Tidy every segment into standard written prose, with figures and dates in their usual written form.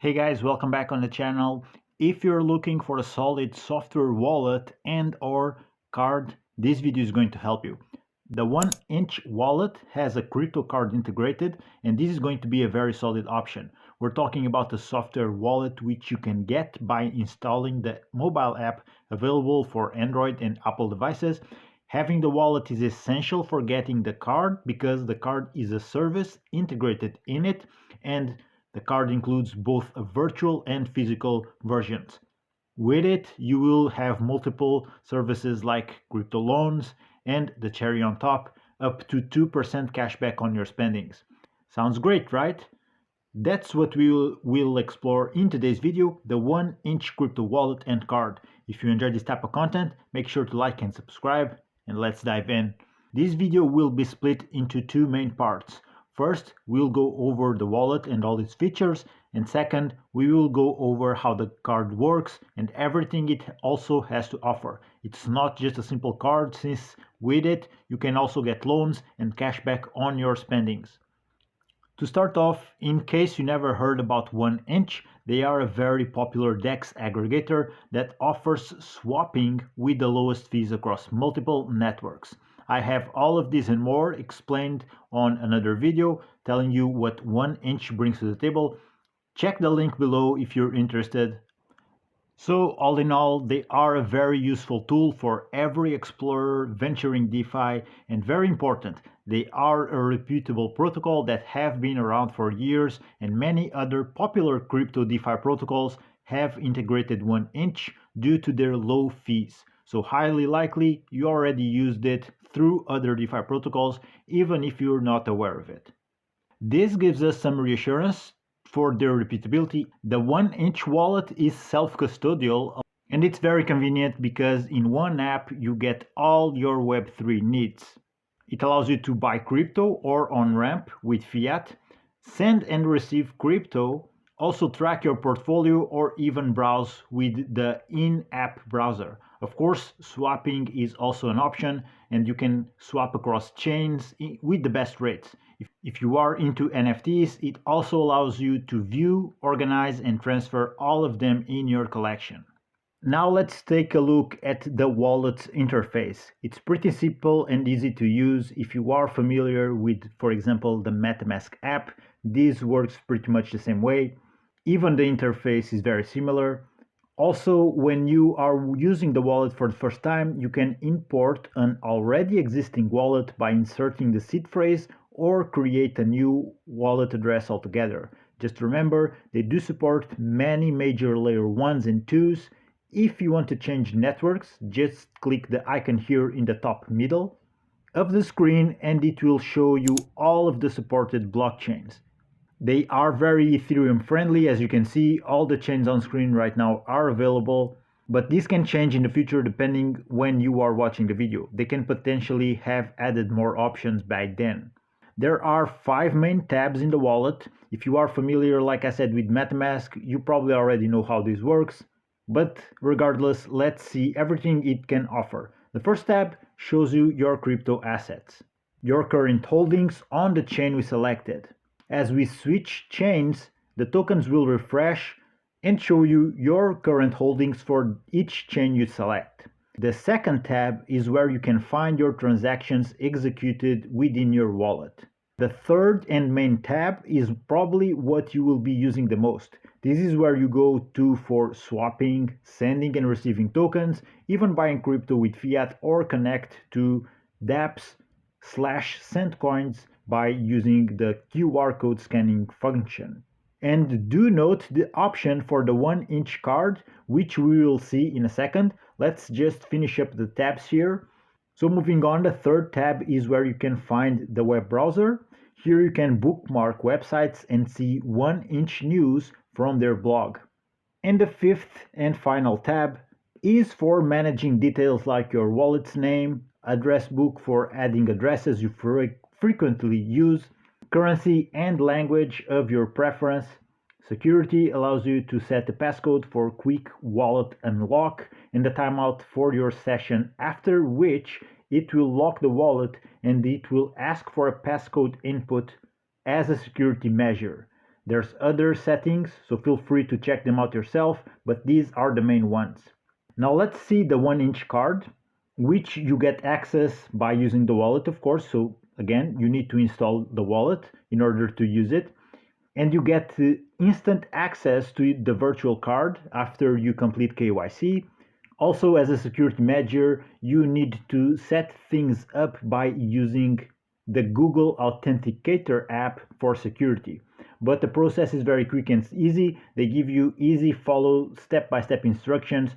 Hey guys, welcome back on the channel. If you're looking for a solid software wallet and or card, this video is going to help you. The 1inch wallet has a crypto card integrated, and this is going to be a very solid option. We're talking about a software wallet which you can get by installing the mobile app available for Android and Apple devices. Having the wallet is essential for getting the card because the card is a service integrated in it, and the card includes both a virtual and physical versions. With it, you will have multiple services like crypto loans and the cherry on top, up to 2% cashback on your spendings. Sounds great, right? That's what we'll explore in today's video, the 1inch crypto wallet and card. If you enjoy this type of content, make sure to like and subscribe, and let's dive in. This video will be split into two main parts. First, we'll go over the wallet and all its features, and second, we will go over how the card works and everything it also has to offer. It's not just a simple card, since with it you can also get loans and cashback on your spendings. To start off, in case you never heard about 1inch, they are a very popular DEX aggregator that offers swapping with the lowest fees across multiple networks. I have all of this and more explained on another video telling you what 1inch brings to the table. Check the link below if you're interested. So all in all, they are a very useful tool for every explorer venturing DeFi, and very important, they are a reputable protocol that have been around for years, and many other popular crypto DeFi protocols have integrated 1inch due to their low fees. So highly likely you already used it through other DeFi protocols, even if you're not aware of it. This gives us some reassurance for their repeatability. The 1inch wallet is self-custodial, and it's very convenient because in one app you get all your Web3 needs. It allows you to buy crypto or on-ramp with fiat, send and receive crypto, also track your portfolio, or even browse with the in-app browser. Of course, swapping is also an option, and you can swap across chains with the best rates. If you are into NFTs, it also allows you to view, organize, and transfer all of them in your collection. Now let's take a look at the wallet's interface. It's pretty simple and easy to use. If you are familiar with, for example, the MetaMask app, this works pretty much the same way. Even the interface is very similar. Also, when you are using the wallet for the first time, you can import an already existing wallet by inserting the seed phrase or create a new wallet address altogether. Just remember, they do support many major layer 1s and 2s. If you want to change networks, just click the icon here in the top middle of the screen and it will show you all of the supported blockchains. They are very Ethereum friendly. As you can see, all the chains on screen right now are available, but this can change in the future depending when you are watching the video. They can potentially have added more options by then. There are 5 main tabs in the wallet. If you are familiar, like I said, with MetaMask, you probably already know how this works. But regardless, let's see everything it can offer. The first tab shows you your crypto assets, your current holdings on the chain we selected. As we switch chains, the tokens will refresh and show you your current holdings for each chain you select. The second tab is where you can find your transactions executed within your wallet. The third and main tab is probably what you will be using the most. This is where you go to for swapping, sending and receiving tokens, even buying crypto with fiat, or connect to dApps/send coins by using the QR code scanning function. And do note the option for the 1inch card, which we will see in a second. Let's just finish up the tabs here. So moving on, the third tab is where you can find the web browser. Here you can bookmark websites and see 1inch news from their blog. And the fifth and final tab is for managing details like your wallet's name, address book for adding addresses you frequently use, currency and language of your preference. Security allows you to set a passcode for quick wallet unlock and the timeout for your session, after which it will lock the wallet and it will ask for a passcode input as a security measure. There's other settings, so feel free to check them out yourself, but these are the main ones. Now let's see the 1-inch card, which you get access by using the wallet, of course. So again, you need to install the wallet in order to use it. And you get instant access to the virtual card after you complete KYC. Also, as a security measure, you need to set things up by using the Google Authenticator app for security. But the process is very quick and easy. They give you easy follow step-by-step instructions,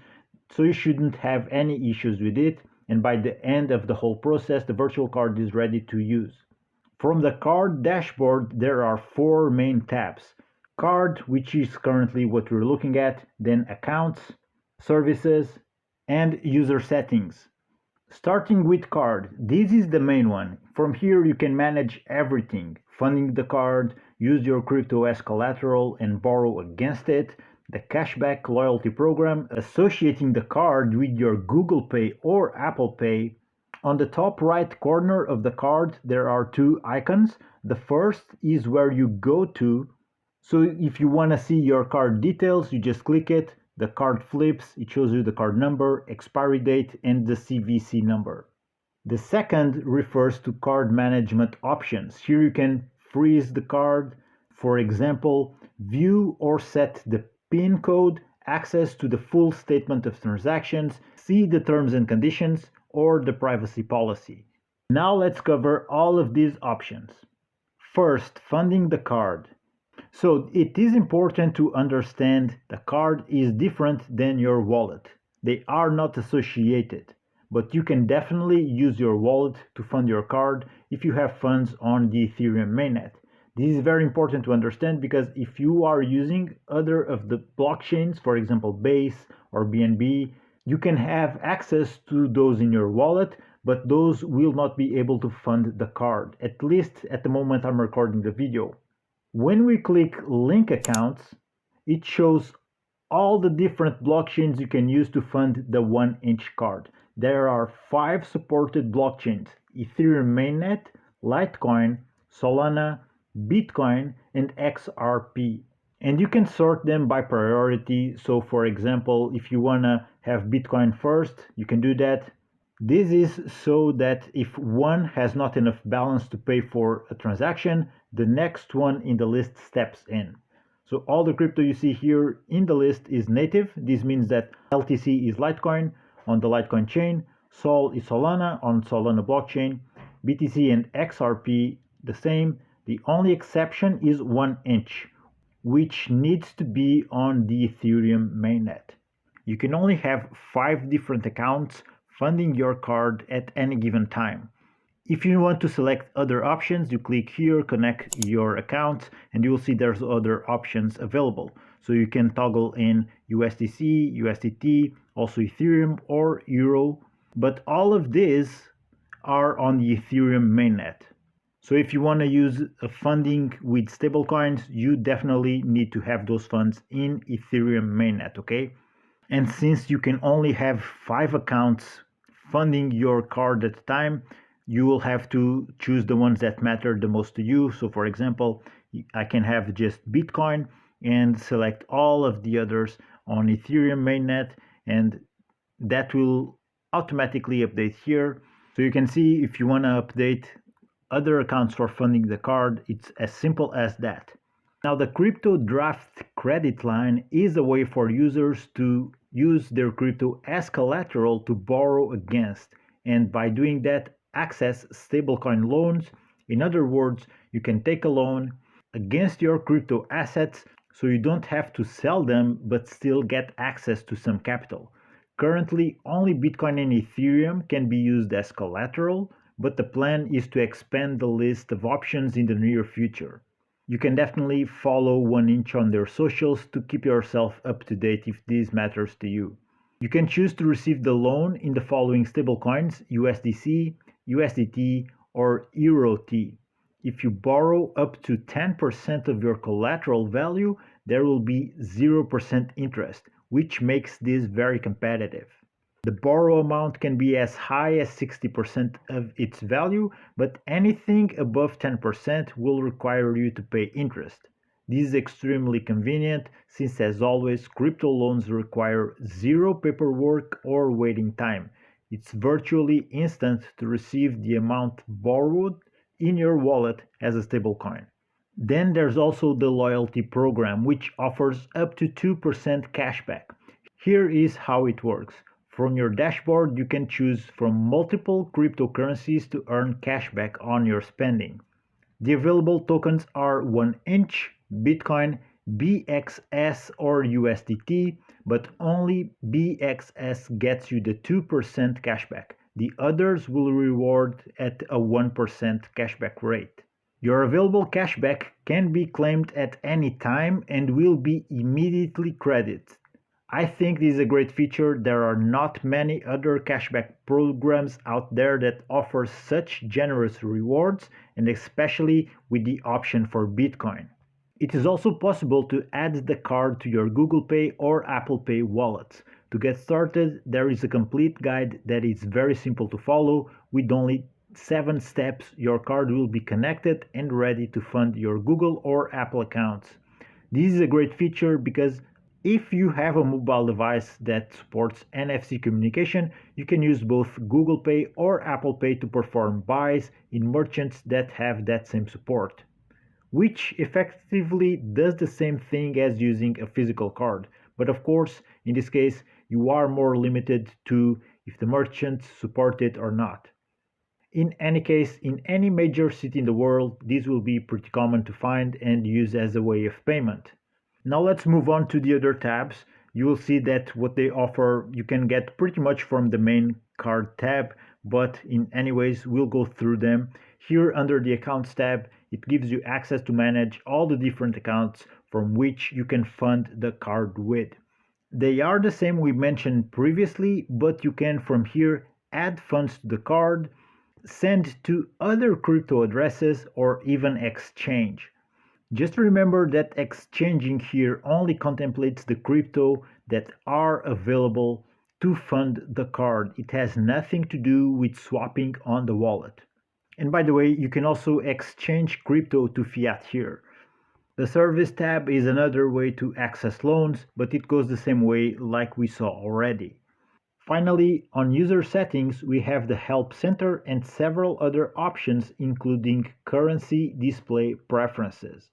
so you shouldn't have any issues with it. And by the end of the whole process, the virtual card is ready to use. From the card dashboard, there are 4 main tabs. Card, which is currently what we're looking at, then Accounts, Services, and User Settings. Starting with card, this is the main one. From here you can manage everything. Funding the card, use your crypto as collateral and borrow against it, the cashback loyalty program, associating the card with your Google Pay or Apple Pay. On the top right corner of the card there are 2 icons. The first is where you go to. So if you want to see your card details, you just click it. The card flips, it shows you the card number, expiry date, and the CVC number. The second refers to card management options. Here you can freeze the card, for example, view or set the PIN code, access to the full statement of transactions, see the terms and conditions, or the privacy policy. Now let's cover all of these options. First, funding the card. So it is important to understand the card is different than your wallet. They are not associated, but you can definitely use your wallet to fund your card if you have funds on the Ethereum mainnet. This is very important to understand because if you are using other of the blockchains, for example Base or BNB, you can have access to those in your wallet, but those will not be able to fund the card, at least at the moment I'm recording the video. When we click Link Accounts, it shows all the different blockchains you can use to fund the 1-inch card. There are 5 supported blockchains: Ethereum mainnet, Litecoin, Solana, Bitcoin, and XRP. And you can sort them by priority. So for example, if you want to have Bitcoin first, you can do that. This is so that if one has not enough balance to pay for a transaction, the next one in the list steps in. So all the crypto you see here in the list is native. This means that LTC is Litecoin on the Litecoin chain, Sol is Solana on Solana blockchain, BTC and XRP the same. The only exception is 1-inch, which needs to be on the Ethereum mainnet. You can only have 5 different accounts funding your card at any given time. If you want to select other options, you click here, connect your accounts, and you will see there's other options available. So you can toggle in USDC, USDT, also Ethereum or Euro, but all of these are on the Ethereum mainnet. So if you want to use a funding with stablecoins, you definitely need to have those funds in Ethereum mainnet, okay? And since you can only have 5 accounts funding your card at a time, you will have to choose the ones that matter the most to you. So for example, I can have just Bitcoin and select all of the others on Ethereum mainnet, and that will automatically update here. So you can see if you want to update other accounts for funding the card, it's as simple as that. Now the crypto draft credit line is a way for users to use their crypto as collateral to borrow against, and by doing that access stablecoin loans. In other words, you can take a loan against your crypto assets so you don't have to sell them but still get access to some capital. Currently only Bitcoin and Ethereum can be used as collateral, but the plan is to expand the list of options in the near future. You can definitely follow 1inch on their socials to keep yourself up to date if this matters to you. You can choose to receive the loan in the following stablecoins: USDC, USDT, or EURT. If you borrow up to 10% of your collateral value, there will be 0% interest, which makes this very competitive. The borrow amount can be as high as 60% of its value, but anything above 10% will require you to pay interest. This is extremely convenient since, as always, crypto loans require zero paperwork or waiting time. It's virtually instant to receive the amount borrowed in your wallet as a stablecoin. Then there's also the loyalty program, which offers up to 2% cashback. Here is how it works. From your dashboard, you can choose from multiple cryptocurrencies to earn cashback on your spending. The available tokens are 1inch, Bitcoin, BXS or USDT, but only BXS gets you the 2% cashback. The others will reward at a 1% cashback rate. Your available cashback can be claimed at any time and will be immediately credited. I think this is a great feature. There are not many other cashback programs out there that offer such generous rewards, and especially with the option for Bitcoin. It is also possible to add the card to your Google Pay or Apple Pay wallets. To get started, there is a complete guide that is very simple to follow. With only 7 steps, your card will be connected and ready to fund your Google or Apple accounts. This is a great feature because if you have a mobile device that supports NFC communication, you can use both Google Pay or Apple Pay to perform buys in merchants that have that same support, which effectively does the same thing as using a physical card. But of course, in this case, you are more limited to if the merchants support it or not. In any case, in any major city in the world, this will be pretty common to find and use as a way of payment. Now let's move on to the other tabs. You will see that what they offer you can get pretty much from the main card tab, but in any ways we'll go through them. Here under the accounts tab, it gives you access to manage all the different accounts from which you can fund the card with. They are the same we mentioned previously, but you can from here add funds to the card, send to other crypto addresses, or even exchange. Just remember that exchanging here only contemplates the crypto that are available to fund the card. It has nothing to do with swapping on the wallet. And by the way, you can also exchange crypto to fiat here. The service tab is another way to access loans, but it goes the same way like we saw already. Finally, on user settings, we have the Help Center and several other options, including currency display preferences.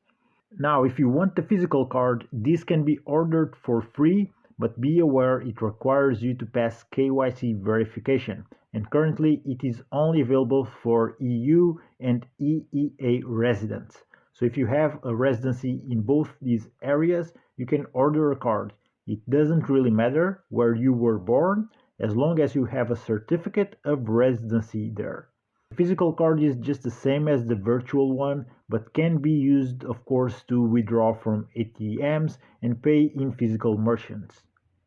Now, if you want the physical card, this can be ordered for free, but be aware it requires you to pass KYC verification, and currently it is only available for EU and EEA residents. So if you have a residency in both these areas, you can order a card. It doesn't really matter where you were born, as long as you have a certificate of residency there. The physical card is just the same as the virtual one, but can be used, of course, to withdraw from ATMs and pay in physical merchants.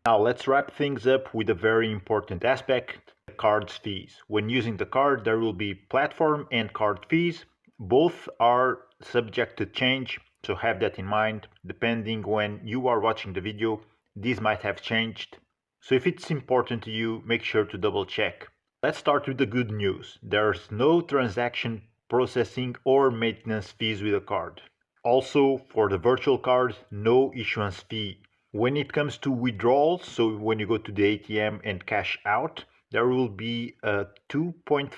Now let's wrap things up with a very important aspect, the card's fees. When using the card, there will be platform and card fees. Both are subject to change, so have that in mind. Depending when you are watching the video, these might have changed. So if it's important to you, make sure to double check. Let's start with the good news. There's no transaction processing or maintenance fees with a card. Also, for the virtual card, no issuance fee. When it comes to withdrawals, so when you go to the ATM and cash out, there will be a 2.5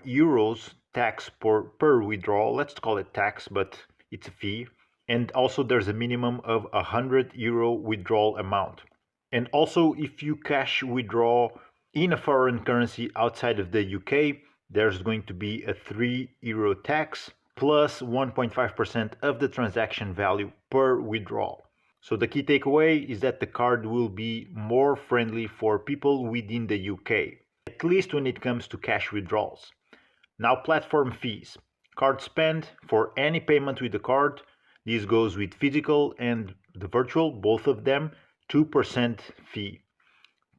euros tax per withdrawal. Let's call it tax, but it's a fee. And also there's a minimum of €100 withdrawal amount. And also if you cash withdraw in a foreign currency outside of the UK, there's going to be a €3 tax plus 1.5% of the transaction value per withdrawal. So the key takeaway is that the card will be more friendly for people within the UK, at least when it comes to cash withdrawals. Now platform fees. Card spend for any payment with the card. This goes with physical and the virtual, both of them, 2% fee.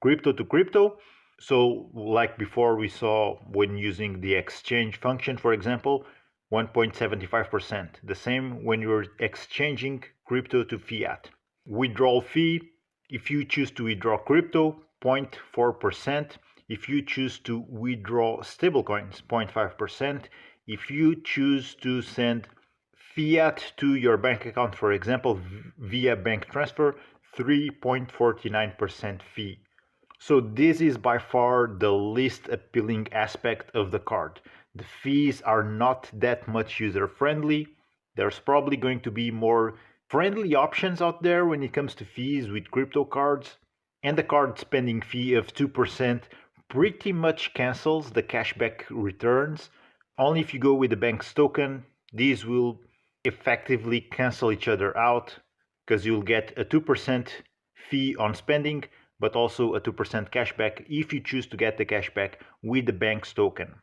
Crypto to crypto. So like before we saw when using the exchange function, for example, 1.75%. The same when you're exchanging crypto to fiat. Withdrawal fee, if you choose to withdraw crypto, 0.4%. If you choose to withdraw stablecoins, 0.5%. If you choose to send fiat to your bank account, for example, via bank transfer, 3.49% fee. So this is by far the least appealing aspect of the card. The fees are not that much user friendly. There's probably going to be more friendly options out there when it comes to fees with crypto cards. And the card spending fee of 2% pretty much cancels the cashback returns. Only if you go with the bank's token, these will effectively cancel each other out because you'll get a 2% fee on spending, but also a 2% cashback if you choose to get the cashback with the bank's token.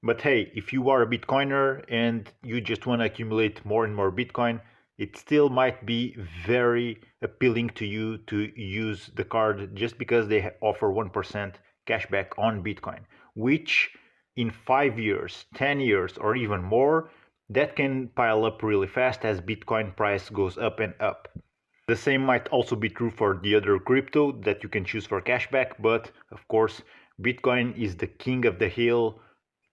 But hey, if you are a Bitcoiner and you just want to accumulate more and more Bitcoin, it still might be very appealing to you to use the card just because they offer 1% cashback on Bitcoin, which in 5 years, 10 years, or even more, that can pile up really fast as Bitcoin price goes up and up. The same might also be true for the other crypto that you can choose for cashback, but of course, Bitcoin is the king of the hill,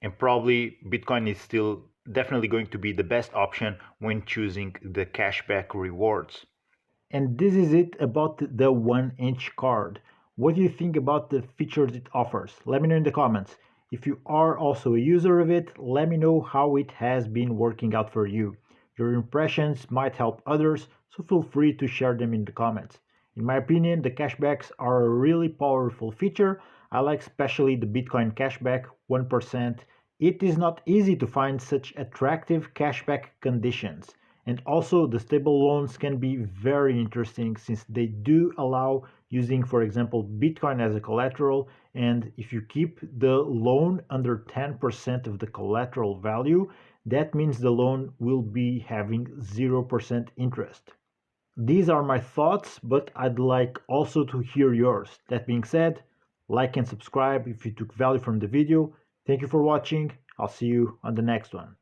and probably Bitcoin is still definitely going to be the best option when choosing the cashback rewards. And this is it about the 1-inch card. What do you think about the features it offers? Let me know in the comments. If you are also a user of it, let me know how it has been working out for you. Your impressions might help others, so feel free to share them in the comments. In my opinion, the cashbacks are a really powerful feature. I like especially the Bitcoin cashback, 1%. It is not easy to find such attractive cashback conditions. And also the stable loans can be very interesting since they do allow using, for example, Bitcoin as a collateral. And if you keep the loan under 10% of the collateral value, that means the loan will be having 0% interest. These are my thoughts, but I'd like also to hear yours. That being said, like and subscribe if you took value from the video. Thank you for watching. I'll see you on the next one.